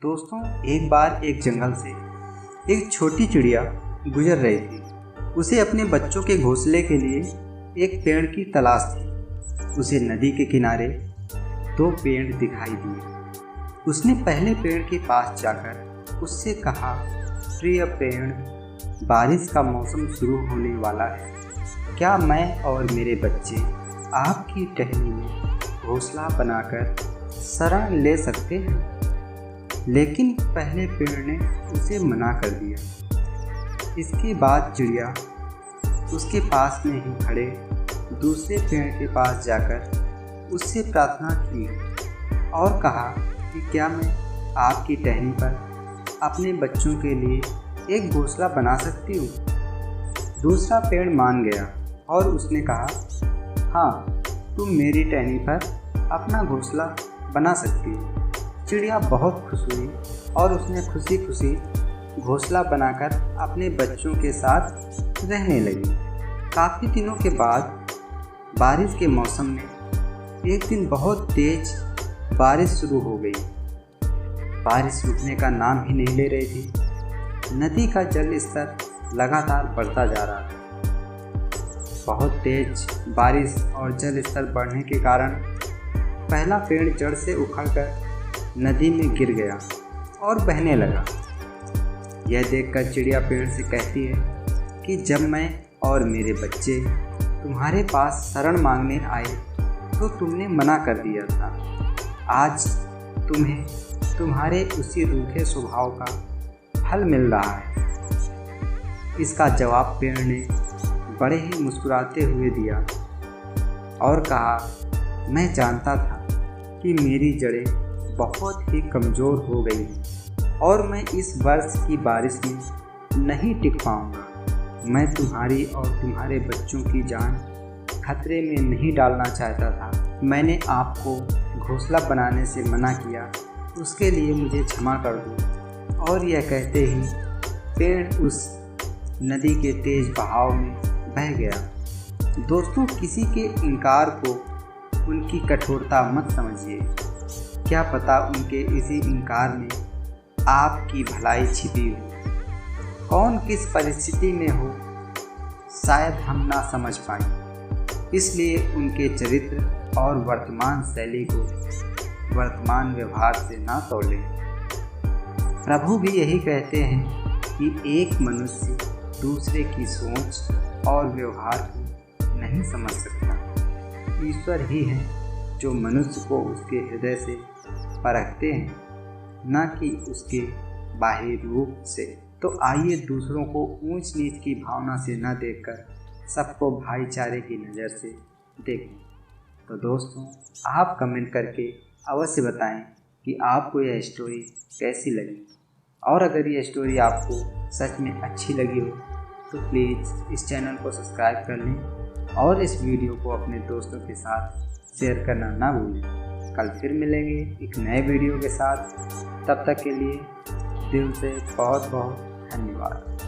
दोस्तों, एक बार एक जंगल से एक छोटी चिड़िया गुजर रही थी। उसे अपने बच्चों के घोंसले के लिए एक पेड़ की तलाश थी। उसे नदी के किनारे 2 पेड़ दिखाई दिए। उसने पहले पेड़ के पास जाकर उससे कहा, प्रिय पेड़, बारिश का मौसम शुरू होने वाला है। क्या मैं और मेरे बच्चे आपकी टहनी में घोंसला बनाकर शरण ले सकते हैं? लेकिन पहले पेड़ ने उसे मना कर दिया। इसके बाद चिड़िया उसके पास में ही खड़े दूसरे पेड़ के पास जाकर उससे प्रार्थना की और कहा कि क्या मैं आपकी टहनी पर अपने बच्चों के लिए एक घोंसला बना सकती हूँ? दूसरा पेड़ मान गया और उसने कहा, हाँ, तुम मेरी टहनी पर अपना घोंसला बना सकती हो। चिड़िया बहुत खुश हुई और उसने खुशी खुशी घोंसला बनाकर अपने बच्चों के साथ रहने लगी। काफ़ी दिनों के बाद बारिश के मौसम में एक दिन बहुत तेज बारिश शुरू हो गई। बारिश रुकने का नाम ही नहीं ले रही थी। नदी का जल स्तर लगातार बढ़ता जा रहा था। बहुत तेज बारिश और जल स्तर बढ़ने के कारण पहला पेड़ जड़ से उखड़कर नदी में गिर गया और बहने लगा। यह देखकर चिड़िया पेड़ से कहती है कि जब मैं और मेरे बच्चे तुम्हारे पास शरण मांगने आए तो तुमने मना कर दिया था। आज तुम्हें तुम्हारे उसी रूखे स्वभाव का फल मिल रहा है। इसका जवाब पेड़ ने बड़े ही मुस्कुराते हुए दिया और कहा, मैं जानता था कि मेरी जड़ें बहुत ही कमज़ोर हो गई और मैं इस वर्ष की बारिश में नहीं टिक पाऊंगा। मैं तुम्हारी और तुम्हारे बच्चों की जान खतरे में नहीं डालना चाहता था। मैंने आपको घोंसला बनाने से मना किया, उसके लिए मुझे क्षमा कर दो। और यह कहते ही पेड़ उस नदी के तेज बहाव में बह गया। दोस्तों, किसी के इनकार को उनकी कठोरता मत समझिए। क्या पता उनके इसी इनकार में आपकी भलाई छिपी हो। कौन किस परिस्थिति में हो शायद हम ना समझ पाएं। इसलिए उनके चरित्र और वर्तमान शैली को वर्तमान व्यवहार से ना तोलें। प्रभु भी यही कहते हैं कि एक मनुष्य दूसरे की सोच और व्यवहार को नहीं समझ सकता। ईश्वर ही है जो मनुष्य को उसके हृदय से परखते हैं, न कि उसके बाहरी रूप से। तो आइए दूसरों को ऊंच नीच की भावना से न देखकर सबको भाईचारे की नज़र से देखें। तो दोस्तों, आप कमेंट करके अवश्य बताएं कि आपको यह स्टोरी कैसी लगी। और अगर यह स्टोरी आपको सच में अच्छी लगी हो तो प्लीज़ इस चैनल को सब्सक्राइब कर लें और इस वीडियो को अपने दोस्तों के साथ शेयर करना ना भूलें। कल फिर मिलेंगे एक नए वीडियो के साथ। तब तक के लिए दिल से बहुत बहुत धन्यवाद।